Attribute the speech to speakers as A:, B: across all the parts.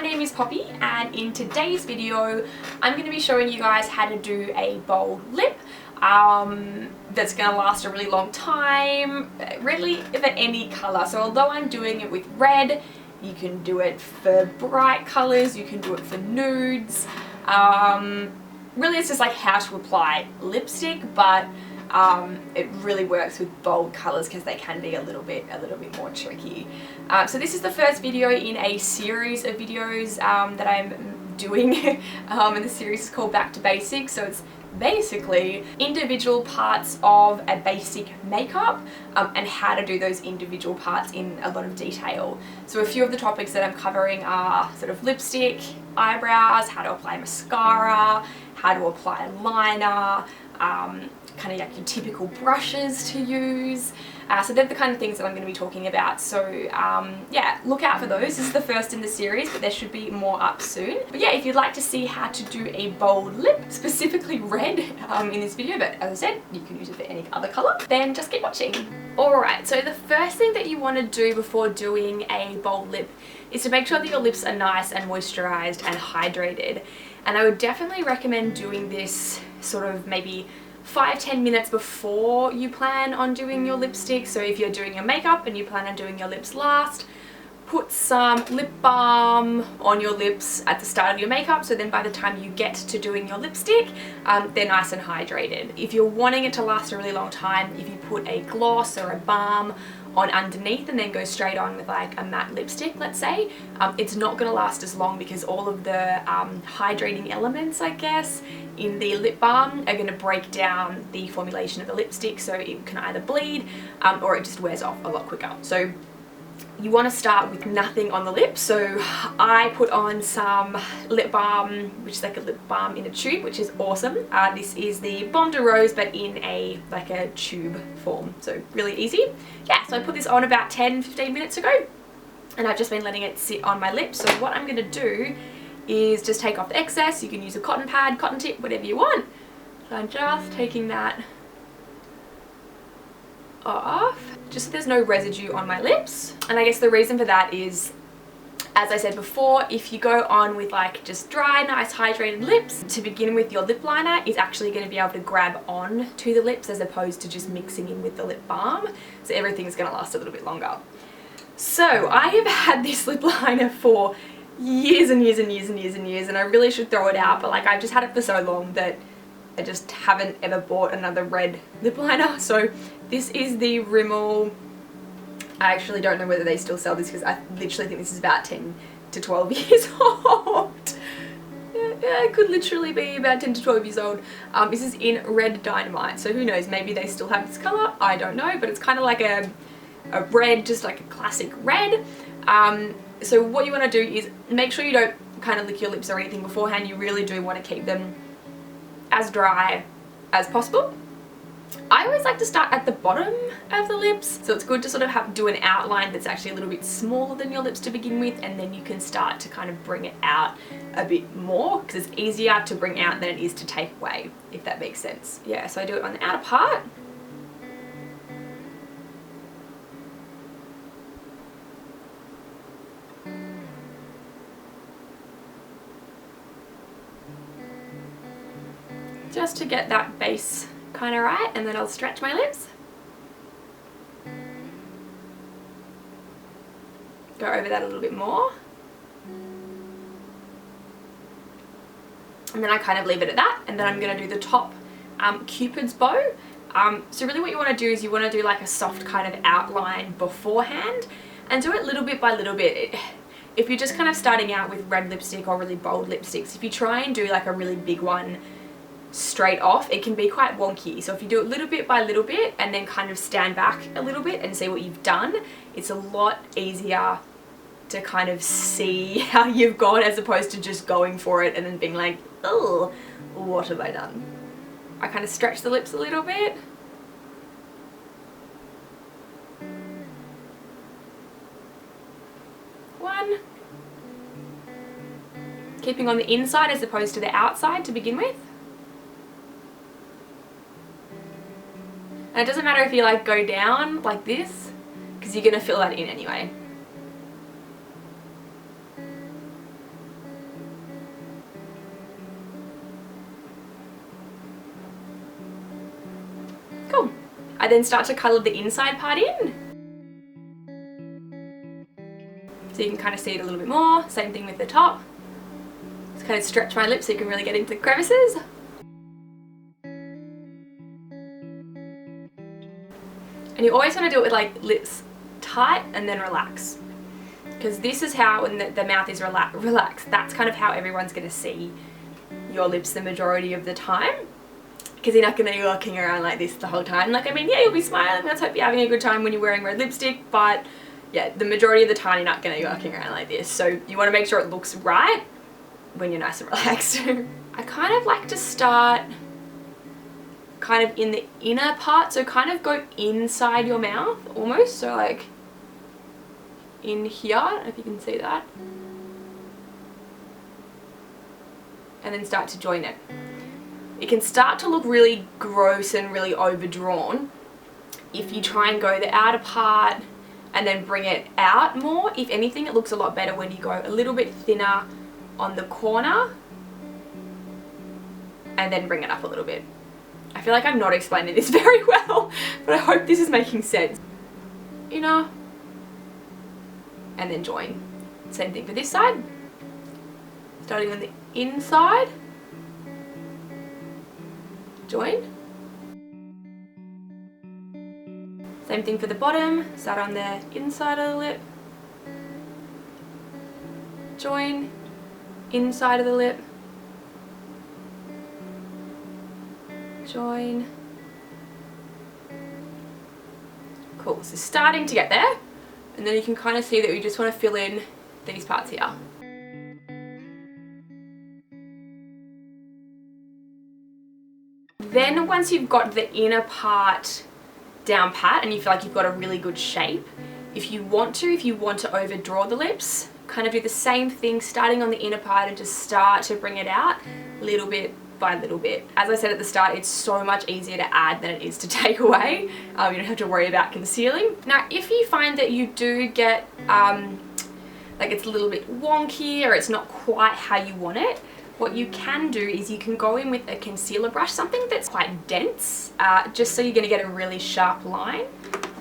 A: my name is Poppy, and in today's video I'm going to be showing you guys how to do a bold lip that's going to last a really long time, really for any colour. So although I'm doing it with red, you can do it for bright colours, you can do it for nudes. Really it's just like how to apply lipstick, but it really works with bold colours because they can be a little bit more tricky. So this is the first video in a series of videos that I'm doing, and the series is called Back to Basics. So it's basically individual parts of a basic makeup and how to do those individual parts in a lot of detail. So a few of the topics that I'm covering are sort of lipstick, eyebrows, how to apply mascara, how to apply liner, kind of like your typical brushes to use. So they're the kind of things that I'm going to be talking about. So yeah, look out for those. This is the first in the series, but there should be more up soon. But yeah, if you'd like to see how to do a bold lip, specifically red in this video, but as I said, you can use it for any other colour, then just keep watching. Alright, so the first thing that you want to do before doing a bold lip is to make sure that your lips are nice and moisturised and hydrated. And I would definitely recommend doing this sort of maybe 5-10 minutes before you plan on doing your lipstick. So if you're doing your makeup and you plan on doing your lips last, put some lip balm on your lips at the start of your makeup, so then by the time you get to doing your lipstick, they're nice and hydrated. If you're wanting it to last a really long time, if you put a gloss or a balm on underneath and then go straight on with like a matte lipstick, let's say, it's not going to last as long because all of the hydrating elements, I guess, in the lip balm are going to break down the formulation of the lipstick, so it can either bleed or it just wears off a lot quicker. So you want to start with nothing on the lips. So I put on some lip balm, which is like a lip balm in a tube, which is awesome. This is the Balm de Rose, but in a tube form, so really easy. Yeah, so I put this on about 10-15 minutes ago, and I've just been letting it sit on my lips. So what I'm going to do is just take off the excess. You can use a cotton pad, cotton tip, whatever you want. So I'm just taking that off, just so there's no residue on my lips. And I guess the reason for that is, as I said before, if you go on with like just dry, nice hydrated lips, to begin with, your lip liner is actually going to be able to grab on to the lips as opposed to just mixing in with the lip balm. So everything's going to last a little bit longer. So I have had this lip liner for years and years and years and years and years, and I really should throw it out, but like I've just had it for so long that I just haven't ever bought another red lip liner. So this is the Rimmel. I actually don't know whether they still sell this because I literally think this is about 10 to 12 years old. Yeah, it could literally be about 10 to 12 years old. This is in Red Dynamite, so who knows, maybe they still have this colour, I don't know, but it's kind of like a red, just like a classic red. So what you want to do is make sure you don't kind of lick your lips or anything beforehand. You really do want to keep them as dry as possible. I always like to start at the bottom of the lips, so it's good to sort of do an outline that's actually a little bit smaller than your lips to begin with, and then you can start to kind of bring it out a bit more because it's easier to bring out than it is to take away, if that makes sense. Yeah, so I do it on the outer part. Just to get that base kind of right, and then I'll stretch my lips. Go over that a little bit more. And then I kind of leave it at that, and then I'm going to do the top Cupid's bow. So really what you want to do is you want to do like a soft kind of outline beforehand and do it little bit by little bit. If you're just kind of starting out with red lipstick or really bold lipsticks, if you try and do like a really big one straight off, it can be quite wonky. So if you do it little bit by little bit and then kind of stand back a little bit and see what you've done, it's a lot easier to kind of see how you've gone as opposed to just going for it and then being like, oh, what have I done? I kind of stretch the lips a little bit. One. Keeping on the inside as opposed to the outside to begin with. And it doesn't matter if you like go down like this, because you're going to fill that in anyway. Cool. I then start to colour the inside part in. So you can kind of see it a little bit more. Same thing with the top. Just kind of stretch my lips so you can really get into the crevices. And you always want to do it with like lips tight and then relax. Because this is how, when the mouth is relaxed, that's kind of how everyone's going to see your lips the majority of the time. Because you're not going to be walking around like this the whole time. Like, I mean, yeah, you'll be smiling, let's hope you're having a good time when you're wearing red lipstick, but yeah, the majority of the time you're not going to be walking around like this. So you want to make sure it looks right when you're nice and relaxed. I kind of like to start kind of in the inner part, so kind of go inside your mouth almost, so like in here, I don't know if you can see that, and then start to join it. It can start to look really gross and really overdrawn if you try and go the outer part and then bring it out more. If anything, it looks a lot better when you go a little bit thinner on the corner and then bring it up a little bit. I feel like I'm not explaining this very well, but I hope this is making sense. Inner, and then join. Same thing for this side. Starting on the inside, join. Same thing for the bottom, start on the inside of the lip, join, inside of the lip, join. Cool, so starting to get there, and then you can kind of see that we just want to fill in these parts here. Then once you've got the inner part down pat and you feel like you've got a really good shape, if you want to overdraw the lips, kind of do the same thing, starting on the inner part and just start to bring it out little bit by little bit. As I said at the start, it's so much easier to add than it is to take away. You don't have to worry about concealing. Now, if you find that you do get like it's a little bit wonky or it's not quite how you want it, what you can do is you can go in with a concealer brush, something that's quite dense, just so you're going to get a really sharp line.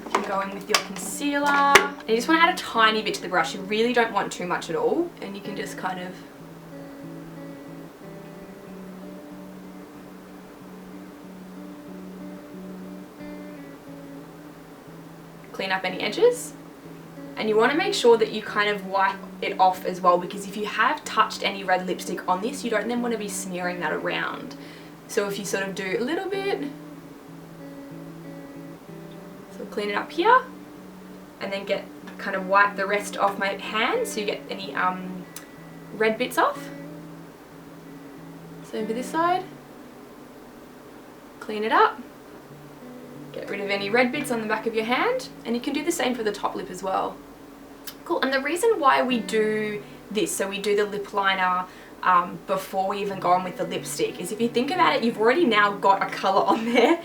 A: You can go in with your concealer, and you just want to add a tiny bit to the brush. You really don't want too much at all, and you can just kind of clean up any edges. And you want to make sure that you kind of wipe it off as well, because if you have touched any red lipstick on this, you don't then want to be smearing that around. So if you sort of do a little bit, so clean it up here, and then kind of wipe the rest off my hand so you get any red bits off. Same for this side. Clean it up. Get rid of any red bits on the back of your hand, and you can do the same for the top lip as well. Cool, and the reason why we do this, so we do the lip liner before we even go on with the lipstick, is if you think about it, you've already now got a colour on there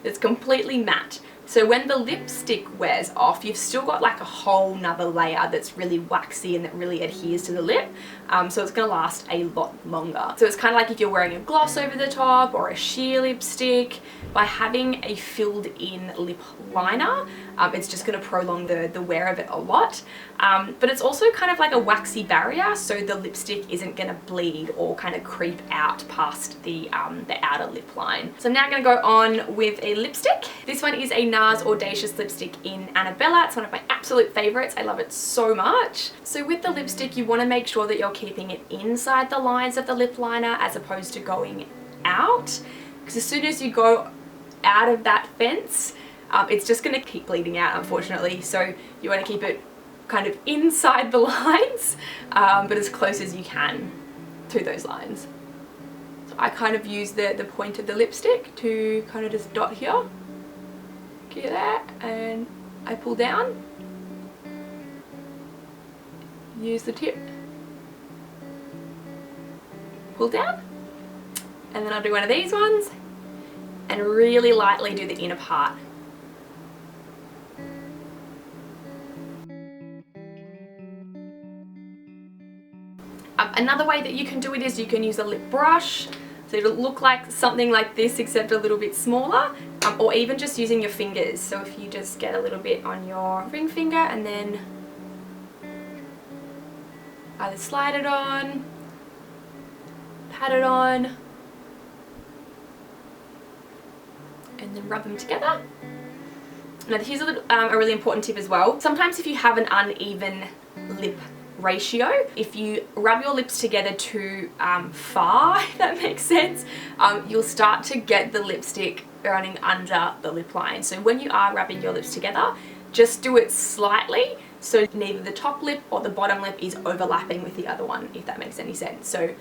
A: that's completely matte. So when the lipstick wears off, you've still got like a whole nother layer that's really waxy and that really adheres to the lip. So it's going to last a lot longer. So it's kind of like if you're wearing a gloss over the top or a sheer lipstick, by having a filled in lip liner, it's just going to prolong the wear of it a lot. But it's also kind of like a waxy barrier, so the lipstick isn't going to bleed or kind of creep out past the outer lip line. So I'm now going to go on with a lipstick. This one is a NARS Audacious lipstick in Annabella. It's one of my absolute favorites. I love it so much. So with the lipstick, you want to make sure that you're keeping it inside the lines of the lip liner as opposed to going out, because as soon as you go out of that fence, it's just going to keep bleeding out, unfortunately. So you want to keep it kind of inside the lines, but as close as you can to those lines. So I kind of use the point of the lipstick to kind of just dot here, get that, and I pull down, use the tip, pull down, and then I'll do one of these ones and really lightly do the inner part. Another way that you can do it is you can use a lip brush. So it'll look like something like this except a little bit smaller, or even just using your fingers. So if you just get a little bit on your ring finger and then either slide it on, pat it on, and then rub them together. Now here's a really important tip as well. Sometimes if you have an uneven lip ratio, if you rub your lips together too far, if that makes sense, you'll start to get the lipstick running under the lip line. So when you are rubbing your lips together, just do it slightly so neither the top lip or the bottom lip is overlapping with the other one, if that makes any sense. So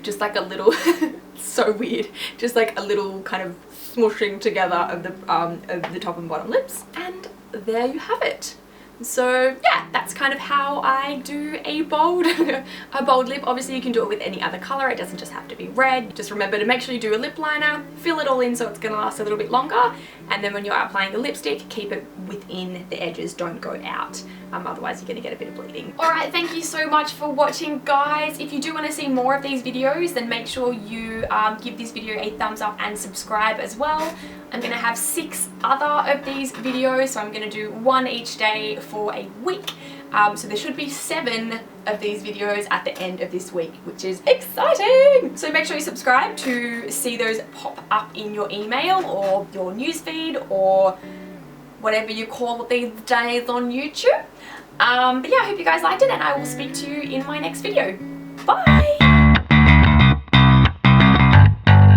A: just like a little so weird, just like a little kind of smushing together of the top and bottom lips, and there you have it. So yeah, that's kind of how I do a bold lip. Obviously you can do it with any other color, it doesn't just have to be red. Just remember to make sure you do a lip liner, fill it all in so it's going to last a little bit longer, and then when you're applying the lipstick, keep it within the edges, don't go out, otherwise you're going to get a bit of bleeding. Alright, thank you so much for watching, guys. If you do want to see more of these videos, then make sure you give this video a thumbs up and subscribe as well. I'm going to have 6 other of these videos, so I'm going to do 1 each day for a week. So there should be 7 of these videos at the end of this week, which is exciting! So make sure you subscribe to see those pop up in your email or your newsfeed or whatever you call it these days on YouTube. But yeah, I hope you guys liked it, and I will speak to you in my next video. Bye!